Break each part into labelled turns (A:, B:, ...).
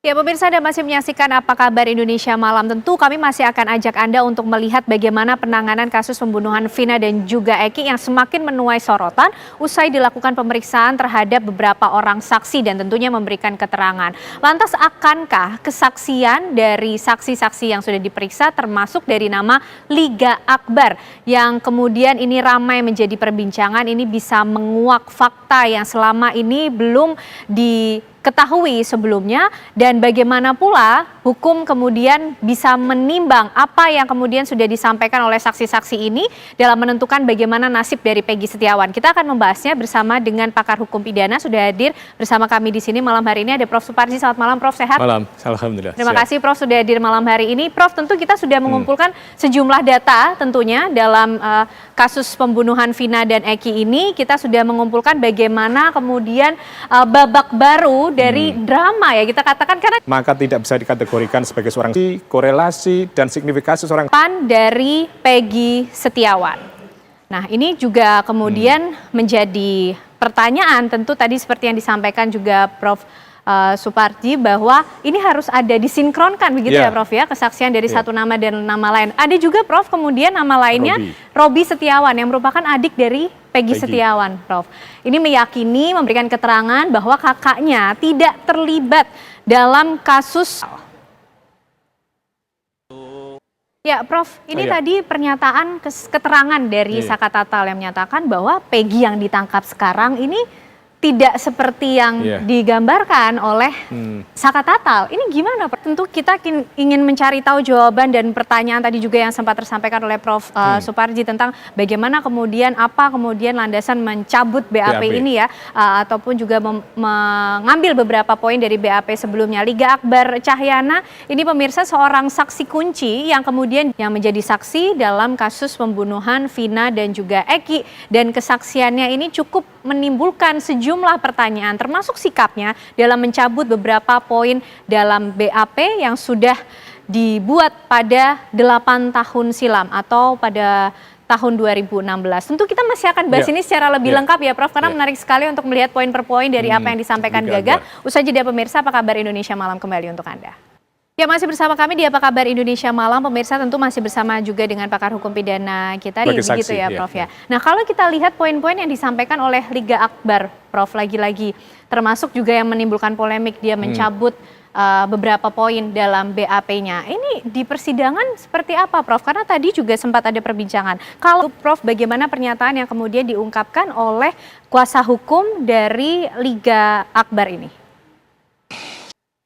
A: Ya pemirsa, Anda masih menyaksikan Apa Kabar Indonesia Malam. Tentu kami masih akan ajak Anda untuk melihat bagaimana penanganan kasus pembunuhan Vina dan juga Eki yang semakin menuai sorotan usai dilakukan pemeriksaan terhadap beberapa orang saksi dan tentunya memberikan keterangan. Lantas akankah kesaksian dari saksi-saksi yang sudah diperiksa termasuk dari nama Liga Akbar yang kemudian ini ramai menjadi perbincangan, ini bisa menguak fakta yang selama ini belum diketahui sebelumnya, dan bagaimana pula hukum kemudian bisa menimbang apa yang kemudian sudah disampaikan oleh saksi-saksi ini dalam menentukan bagaimana nasib dari Peggy Setiawan. Kita akan membahasnya bersama dengan pakar hukum pidana. Sudah hadir bersama kami di sini malam hari ini ada Prof. Suparji. Selamat malam Prof, sehat?
B: Malam, alhamdulillah.
A: Terima kasih Prof sudah hadir malam hari ini. Prof, tentu kita sudah mengumpulkan sejumlah data tentunya dalam kasus pembunuhan Vina dan Eki ini. Kita sudah mengumpulkan bagaimana kemudian babak baru dari drama, ya kita katakan, karena
B: maka tidak bisa dikategorikan sebagai seorang korelasi dan signifikasi seorang
A: dari Peggy Setiawan. Nah, ini juga kemudian menjadi pertanyaan, tentu tadi seperti yang disampaikan juga Prof. Suparji, bahwa ini harus ada disinkronkan begitu ya Prof ya, kesaksian dari satu nama dan nama lain. Ada juga Prof kemudian nama lainnya Robi Setiawan yang merupakan adik dari Peggy Setiawan, Prof. Ini meyakini memberikan keterangan bahwa kakaknya tidak terlibat dalam kasus. Ya Prof, ini tadi pernyataan keterangan dari Saka Tatal yang menyatakan bahwa Peggy yang ditangkap sekarang ini tidak seperti yang digambarkan oleh Saka Tatal. Ini gimana? Tentu kita ingin mencari tahu jawaban dan pertanyaan tadi juga yang sempat tersampaikan oleh Prof. Suparji tentang bagaimana kemudian landasan mencabut BAP ini ya, ataupun juga mengambil beberapa poin dari BAP sebelumnya. Liga Akbar Cahyana ini pemirsa seorang saksi kunci yang kemudian menjadi saksi dalam kasus pembunuhan Vina dan juga Eki, dan kesaksiannya ini cukup menimbulkan sejumlah pertanyaan termasuk sikapnya dalam mencabut beberapa poin dalam BAP yang sudah dibuat pada 8 tahun silam atau pada tahun 2016. Tentu kita masih akan bahas ini secara lebih lengkap ya Prof, karena menarik sekali untuk melihat poin per poin dari apa yang disampaikan Gaga. Usai jeda pemirsa, Apa Kabar Indonesia Malam kembali untuk Anda. Ya, masih bersama kami di Apa Kabar Indonesia Malam. Pemirsa, tentu masih bersama juga dengan pakar hukum pidana kita begitu ya Prof ya. Nah, kalau kita lihat poin-poin yang disampaikan oleh Liga Akbar, Prof, lagi-lagi termasuk juga yang menimbulkan polemik, dia mencabut beberapa poin dalam BAP-nya. Ini di persidangan seperti apa Prof? Karena tadi juga sempat ada perbincangan. Kalau Prof, bagaimana pernyataan yang kemudian diungkapkan oleh kuasa hukum dari Liga Akbar ini?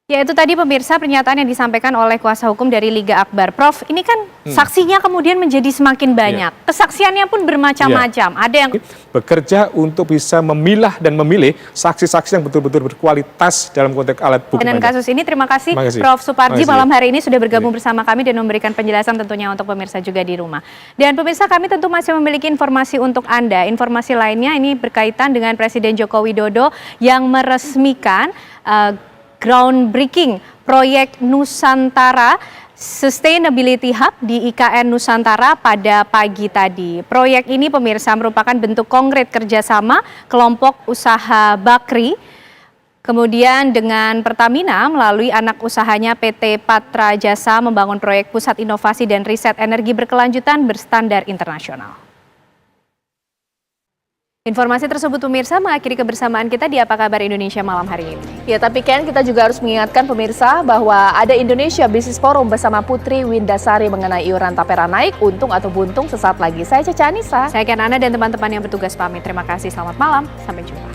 A: Ya, itu tadi pemirsa pernyataan yang disampaikan oleh kuasa hukum dari Liga Akbar. Prof, ini kan saksinya kemudian menjadi semakin banyak. Kesaksiannya pun bermacam-macam. Ada yang
B: bekerja untuk bisa memilah dan memilih saksi-saksi yang betul-betul berkualitas dalam konteks alat bukti.
A: Dengan kasus ini, terima kasih Prof. Suparji malam hari ini sudah bergabung bersama kami dan memberikan penjelasan tentunya untuk pemirsa juga di rumah. Dan pemirsa, kami tentu masih memiliki informasi untuk Anda. Informasi lainnya ini berkaitan dengan Presiden Joko Widodo yang meresmikan groundbreaking proyek Nusantara Sustainability Hub di IKN Nusantara pada pagi tadi. Proyek ini pemirsa merupakan bentuk konkret kerjasama kelompok usaha Bakri, kemudian dengan Pertamina melalui anak usahanya PT Patra Jasa membangun proyek pusat inovasi dan riset energi berkelanjutan berstandar internasional. Informasi tersebut pemirsa mengakhiri kebersamaan kita di Apa Kabar Indonesia Malam hari ini.
C: Ya, tapi Ken, kita juga harus mengingatkan pemirsa bahwa ada Indonesia Business Forum bersama Putri Windasari mengenai iuran tapera naik, untung atau buntung sesaat lagi. Saya Caca Anissa.
A: Saya Ken Ana dan teman-teman yang bertugas pamit. Terima kasih, selamat malam, sampai jumpa.